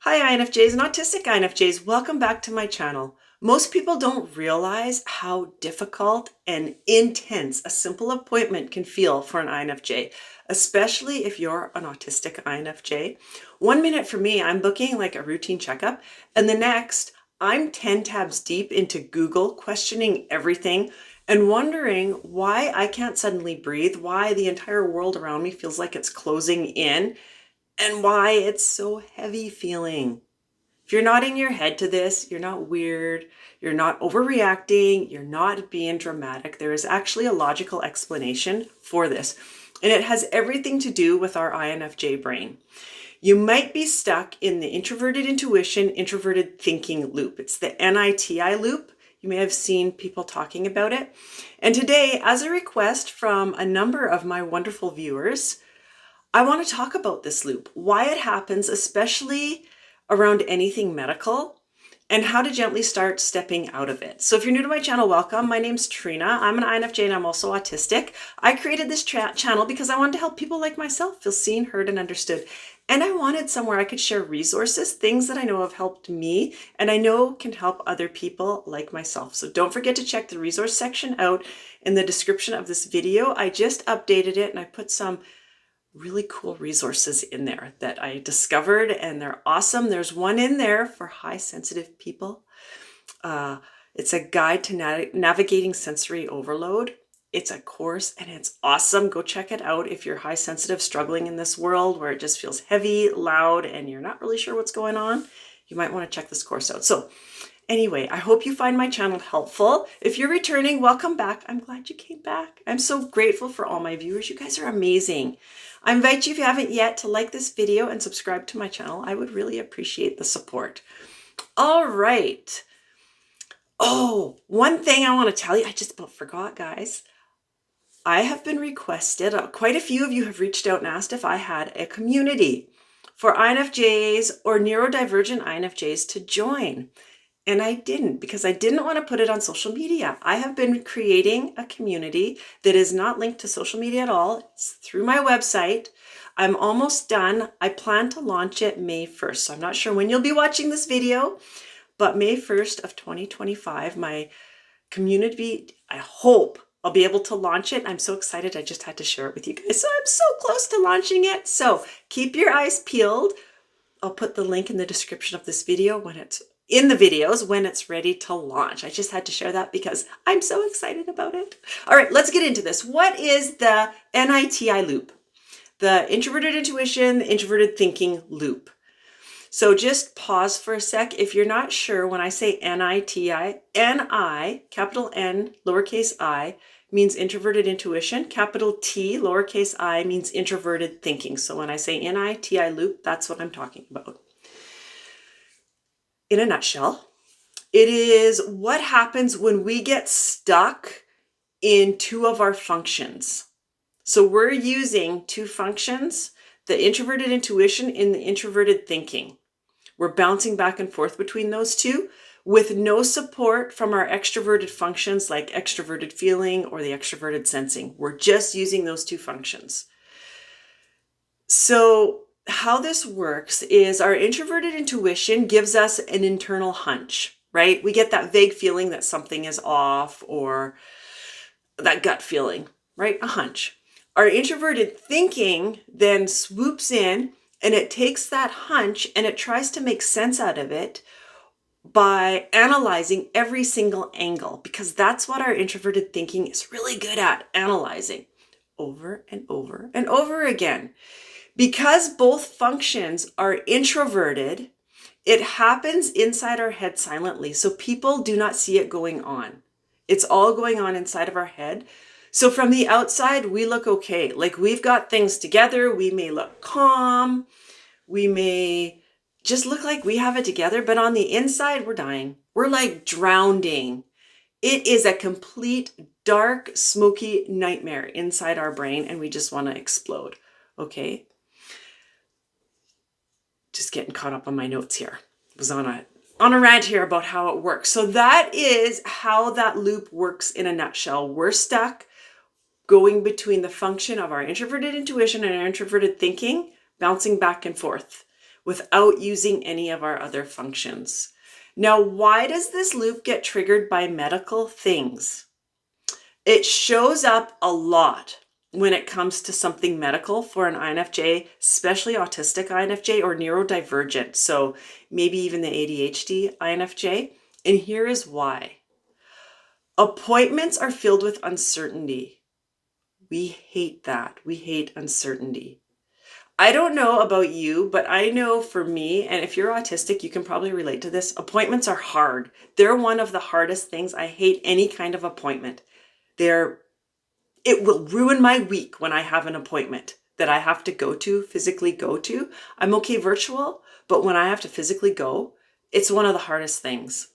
Hi INFJs and Autistic INFJs, welcome back to my channel. Most people don't realize how difficult and intense a simple appointment can feel for an INFJ, especially if you're an Autistic INFJ. 1 minute for me, I'm booking like a routine checkup, and the next, I'm 10 tabs deep into Google, questioning everything and wondering why I can't suddenly breathe, why the entire world around me feels like it's closing in, and why it's so heavy feeling. If you're nodding your head to this, you're not weird, you're not overreacting, you're not being dramatic. There is actually a logical explanation for this, and it has everything to do with our INFJ brain. You might be stuck in the introverted intuition, introverted thinking loop. It's the NITI loop. You may have seen people talking about it. And today, as a request from a number of my wonderful viewers, I want to talk about this loop, why it happens, especially around anything medical, and how to gently start stepping out of it. So if you're new to my channel, welcome. My name's Trina. I'm an INFJ and I'm also autistic. I created this channel because I wanted to help people like myself feel seen, heard, and understood. And I wanted somewhere I could share resources, things that I know have helped me and I know can help other people like myself. So don't forget to check the resource section out in the description of this video. I just updated it and I put some really cool resources in there that I discovered, and they're awesome. There's one in there for high sensitive people. It's a guide to navigating sensory overload. It's a course and it's awesome. Go check it out if you're high sensitive, struggling in this world where it just feels heavy, loud, and you're not really sure what's going on. You might want to check this course out. So anyway, I hope you find my channel helpful. If you're returning, welcome back. I'm glad you came back. I'm so grateful for all my viewers. You guys are amazing. I invite you, if you haven't yet, to like this video and subscribe to my channel. I would really appreciate the support. All right. Oh, one thing I want to tell you, I just about forgot, guys. I have been requested, quite a few of you have reached out and asked if I had a community for INFJs or neurodivergent INFJs to join. And I didn't, because I didn't want to put it on social media. I have been creating a community that is not linked to social media at all. It's through my website. I'm almost done. I plan to launch it May 1st. So I'm not sure when you'll be watching this video, but May 1st of 2025, my community, I hope I'll be able to launch it. I'm so excited. I just had to share it with you guys. So I'm so close to launching it. So keep your eyes peeled. I'll put the link in the description of this video when it's in the videos when it's ready to launch. I just had to share that because I'm so excited about it. All right, let's get into this. What is the NITI loop? The introverted intuition, the introverted thinking loop. So just pause for a sec. If you're not sure, when I say NITI, N-I, capital N, lowercase I, means introverted intuition. Capital T, lowercase I, means introverted thinking. So when I say NITI loop, that's what I'm talking about. In a nutshell, it is what happens when we get stuck in two of our functions. So we're using two functions, the introverted intuition and the introverted thinking. We're bouncing back and forth between those two with no support from our extroverted functions like extroverted feeling or the extroverted sensing. We're just using those two functions. So how this works is our introverted intuition gives us an internal hunch, right? We get that vague feeling that something is off, or that gut feeling, right? A hunch. Our introverted thinking then swoops in and it takes that hunch and it tries to make sense out of it by analyzing every single angle, because that's what our introverted thinking is really good at, analyzing over and over and over again. Because both functions are introverted, it happens inside our head silently. So people do not see it going on. It's all going on inside of our head. So from the outside, we look okay. Like we've got things together. We may look calm. We may just look like we have it together. But on the inside, we're dying. We're like drowning. It is a complete dark, smoky nightmare inside our brain. And we just want to explode. Okay. Just getting caught up on my notes here. I was on a rant here about how it works. So that is how that loop works in a nutshell. We're stuck going between the function of our introverted intuition and our introverted thinking, bouncing back and forth. without using any of our other functions. Now, why does this loop get triggered by medical things? It shows up a lot when it comes to something medical for an INFJ, especially autistic INFJ or neurodivergent. So maybe even the ADHD INFJ. And here is why. Appointments are filled with uncertainty. We hate that. We hate uncertainty. I don't know about you, but I know for me, and if you're autistic, you can probably relate to this. Appointments are hard. They're one of the hardest things. I hate any kind of appointment. It will ruin my week when I have an appointment that I have to go to, physically go to. I'm okay virtual, but when I have to physically go, it's one of the hardest things.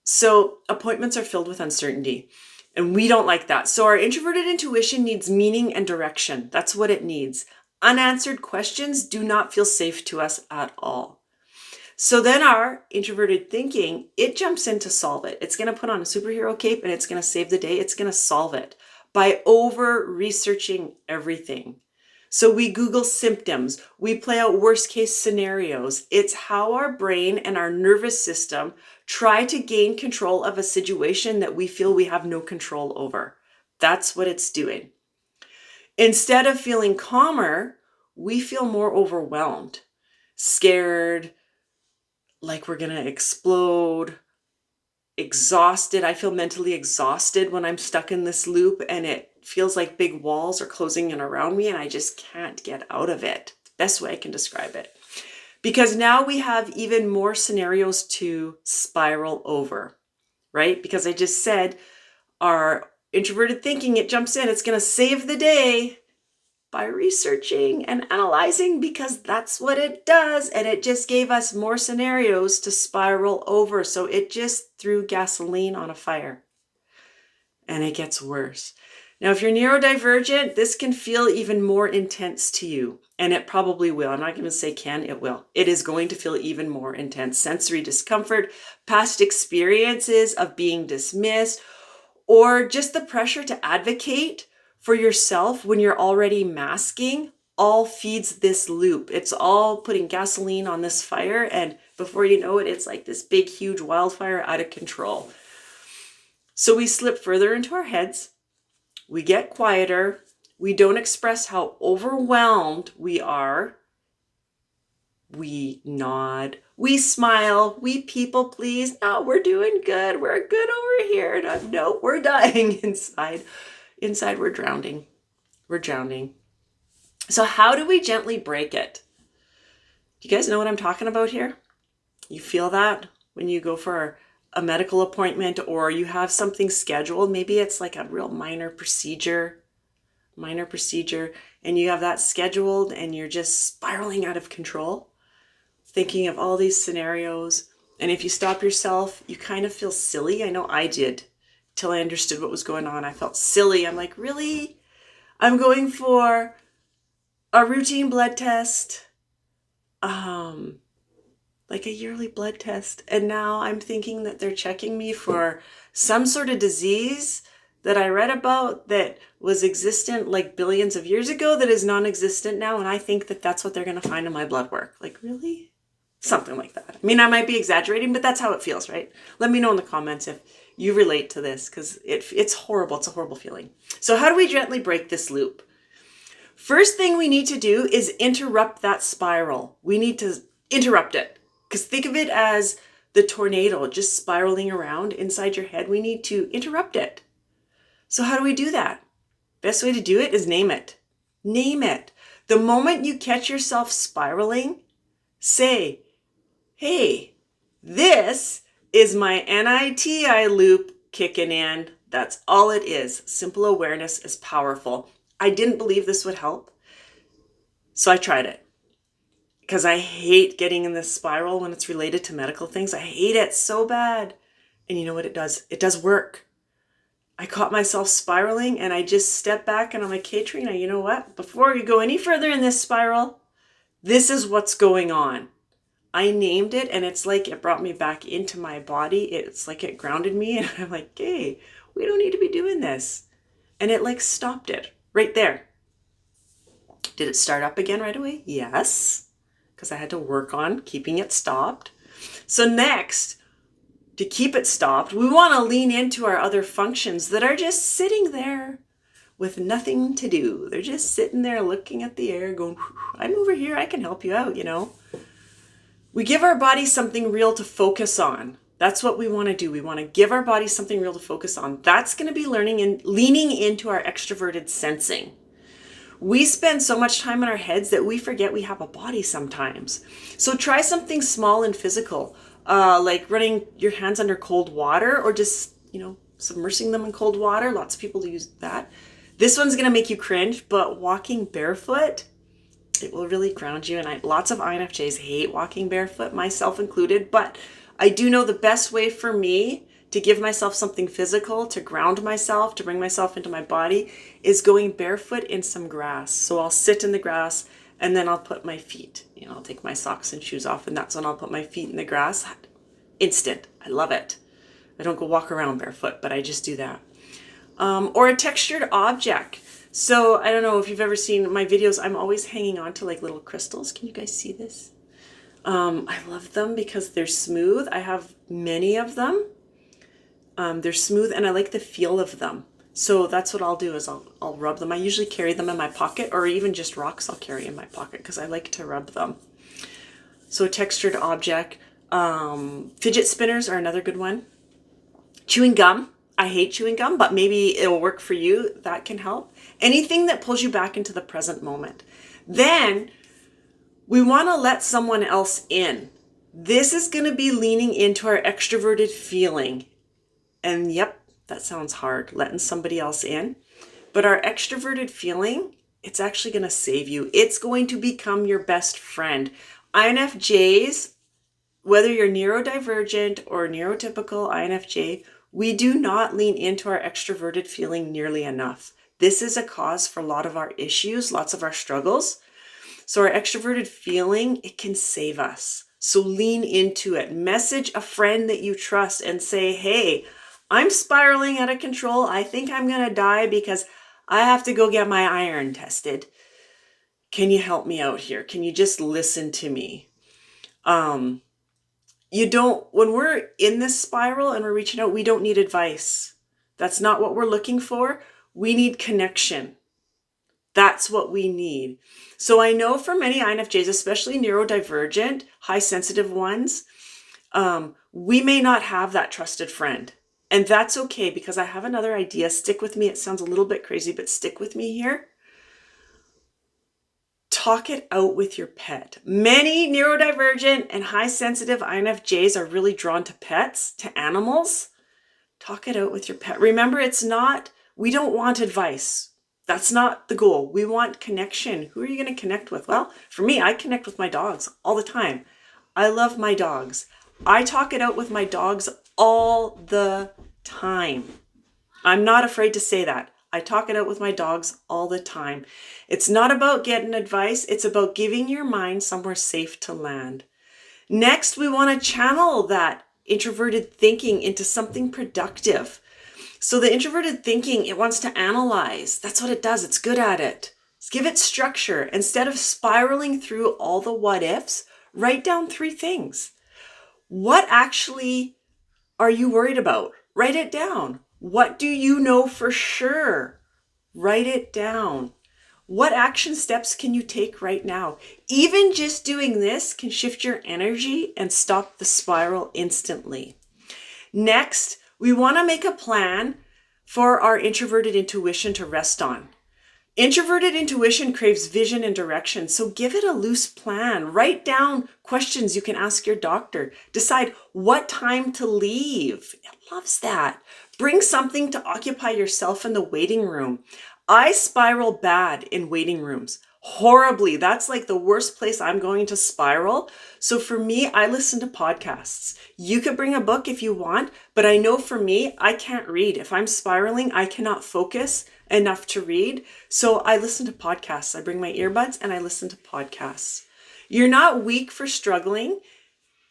So appointments are filled with uncertainty, and we don't like that. So our introverted intuition needs meaning and direction. That's what it needs. Unanswered questions do not feel safe to us at all. So then our introverted thinking, it jumps in to solve it. It's going to put on a superhero cape and it's going to save the day. It's going to solve it by over-researching everything. So we Google symptoms. We play out worst-case scenarios. It's how our brain and our nervous system try to gain control of a situation that we feel we have no control over. That's what it's doing. Instead of feeling calmer, we feel more overwhelmed, scared, like we're going to explode, exhausted. I feel mentally exhausted when I'm stuck in this loop, and it feels like big walls are closing in around me and I just can't get out of it. Best way I can describe it. Because now we have even more scenarios to spiral over, right? Because I just said our introverted thinking, it jumps in, it's going to save the day by researching and analyzing, because that's what it does. And it just gave us more scenarios to spiral over. So it just threw gasoline on a fire, and it gets worse. Now, if you're neurodivergent, this can feel even more intense to you, and it probably will. I'm not going to say can, it will. It is going to feel even more intense. Sensory discomfort, past experiences of being dismissed, or just the pressure to advocate for yourself when you're already masking, all feeds this loop. It's all putting gasoline on this fire, and before you know it, it's like this big, huge wildfire out of control. So we slip further into our heads, we get quieter, we don't express how overwhelmed we are, we nod, we smile, we people please. No, we're doing good, we're good over here. No, we're dying inside. Inside, we're drowning. We're drowning. So how do we gently break it? Do you guys know what I'm talking about here? You feel that when you go for a medical appointment or you have something scheduled? Maybe it's like a real minor procedure, and you have that scheduled and you're just spiraling out of control, thinking of all these scenarios. And if you stop yourself, you kind of feel silly. I know I did. Till I understood what was going on. I felt silly. I'm like, really? I'm going for a routine blood test, like a yearly blood test. And now I'm thinking that they're checking me for some sort of disease that I read about that was existent like billions of years ago that is non-existent now. And I think that that's what they're going to find in my blood work. Like, really? Something like that. I mean, I might be exaggerating, but that's how it feels, right? Let me know in the comments if you relate to this, because it's horrible. It's a horrible feeling. So how do we gently break this loop? First thing we need to do is interrupt that spiral. We need to interrupt it, because think of it as the tornado just spiraling around inside your head. We need to interrupt it. So how do we do that? Best way to do it is name it. Name it. The moment you catch yourself spiraling, say, hey, this is my NITI loop kicking in. That's all it is. Simple awareness is powerful. I didn't believe this would help, so I tried it, because I hate getting in this spiral when it's related to medical things. I hate it so bad. And you know what it does? It does work. I caught myself spiraling and I just stepped back and I'm like, hey, Trina, you know what? Before you go any further in this spiral, this is what's going on. I named it, and it's like it brought me back into my body. It's like it grounded me, and I'm like, hey, we don't need to be doing this. And it like stopped it right there. Did it start up again right away? Yes, because I had to work on keeping it stopped. So next, to keep it stopped, we want to lean into our other functions that are just sitting there with nothing to do. They're just sitting there looking at the air going, I'm over here, I can help you out, you know. We give our body something real to focus on. That's what we want to do. We want to give our body something real to focus on. That's going to be learning and leaning into our extroverted sensing. We spend so much time in our heads that we forget we have a body sometimes. So try something small and physical, like running your hands under cold water, or just, submersing them in cold water. Lots of people use that. This one's going to make you cringe, but walking barefoot, it will really ground you. And lots of INFJs hate walking barefoot, myself included, but I do know the best way for me to give myself something physical, to ground myself, to bring myself into my body, is going barefoot in some grass. So I'll sit in the grass and then I'll put my feet, I'll take my socks and shoes off, and that's when I'll put my feet in the grass. Instant. I love it. I don't go walk around barefoot, but I just do that. Or a textured object. So I don't know if you've ever seen my videos, I'm always hanging on to like little crystals. Can you guys see this? I love them because they're smooth. I have many of them. They're smooth and I like the feel of them. So that's what I'll do is I'll rub them. I usually carry them in my pocket, or even just rocks I'll carry in my pocket because I like to rub them. So a textured object. Fidget spinners are another good one. Chewing gum. I hate chewing gum, but maybe it'll work for you. That can help. Anything that pulls you back into the present moment. Then we want to let someone else in. This is going to be leaning into our extroverted feeling. And yep, that sounds hard, letting somebody else in. But our extroverted feeling, it's actually going to save you. It's going to become your best friend. INFJs, whether you're neurodivergent or neurotypical INFJ, we do not lean into our extroverted feeling nearly enough. This is a cause for a lot of our issues, lots of our struggles. So our extroverted feeling, it can save us. So lean into it. Message a friend that you trust and say, hey, I'm spiraling out of control. I think I'm going to die because I have to go get my iron tested. Can you help me out here? Can you just listen to me? When we're in this spiral and we're reaching out, we don't need advice. That's not what we're looking for. We need connection. That's what we need. So I know for many INFJs, especially neurodivergent, high sensitive ones, we may not have that trusted friend. And that's okay, because I have another idea. Stick with me. It sounds a little bit crazy, but stick with me here. Talk it out with your pet. Many neurodivergent and high sensitive INFJs are really drawn to pets, to animals. Talk it out with your pet. Remember, we don't want advice. That's not the goal. We want connection. Who are you going to connect with? Well, for me, I connect with my dogs all the time. I love my dogs. I talk it out with my dogs all the time. I'm not afraid to say that. I talk it out with my dogs all the time. It's not about getting advice. It's about giving your mind somewhere safe to land. Next, we want to channel that introverted thinking into something productive. So the introverted thinking, it wants to analyze. That's what it does. It's good at it. Just give it structure. Instead of spiraling through all the what ifs, write down 3 things. What actually are you worried about? Write it down. What do you know for sure? Write it down. What action steps can you take right now? Even just doing this can shift your energy and stop the spiral instantly. Next, we want to make a plan for our introverted intuition to rest on. Introverted intuition craves vision and direction, so give it a loose plan. Write down questions you can ask your doctor. Decide what time to leave. It loves that. Bring something to occupy yourself in the waiting room. I spiral bad in waiting rooms. Horribly. That's like the worst place I'm going to spiral. So for me, I listen to podcasts. You could bring a book if you want, but I know for me, I can't read. If I'm spiraling, I cannot focus enough to read. So I listen to podcasts. I bring my earbuds and I listen to podcasts. You're not weak for struggling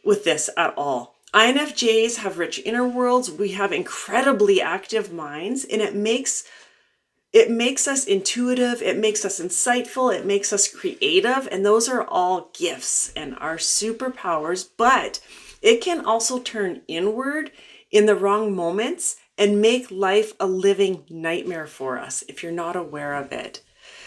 with this at all. INFJs have rich inner worlds. We have incredibly active minds, and it makes It makes us intuitive, it makes us insightful, it makes us creative, and those are all gifts and our superpowers, but it can also turn inward in the wrong moments and make life a living nightmare for us if you're not aware of it.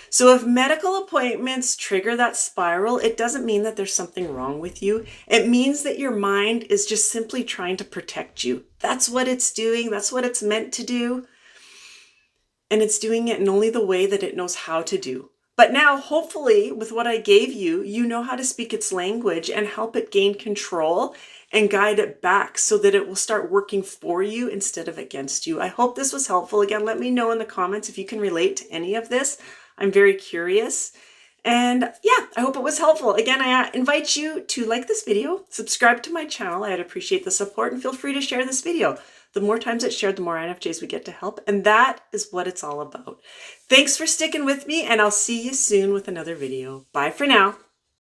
So if medical appointments trigger that spiral, it doesn't mean that there's something wrong with you. It means that your mind is just simply trying to protect you. That's what it's doing. That's what it's meant to do. And it's doing it in only the way that it knows how to do. But now, hopefully, with what I gave you, you know how to speak its language and help it gain control and guide it back so that it will start working for you instead of against you. I hope this was helpful. Again, let me know in the comments if you can relate to any of this. I'm very curious. And yeah, I hope it was helpful. Again, I invite you to like this video, subscribe to my channel. I'd appreciate the support, and feel free to share this video. The more times it's shared, the more INFJs we get to help. And that is what it's all about. Thanks for sticking with me, and I'll see you soon with another video. Bye for now.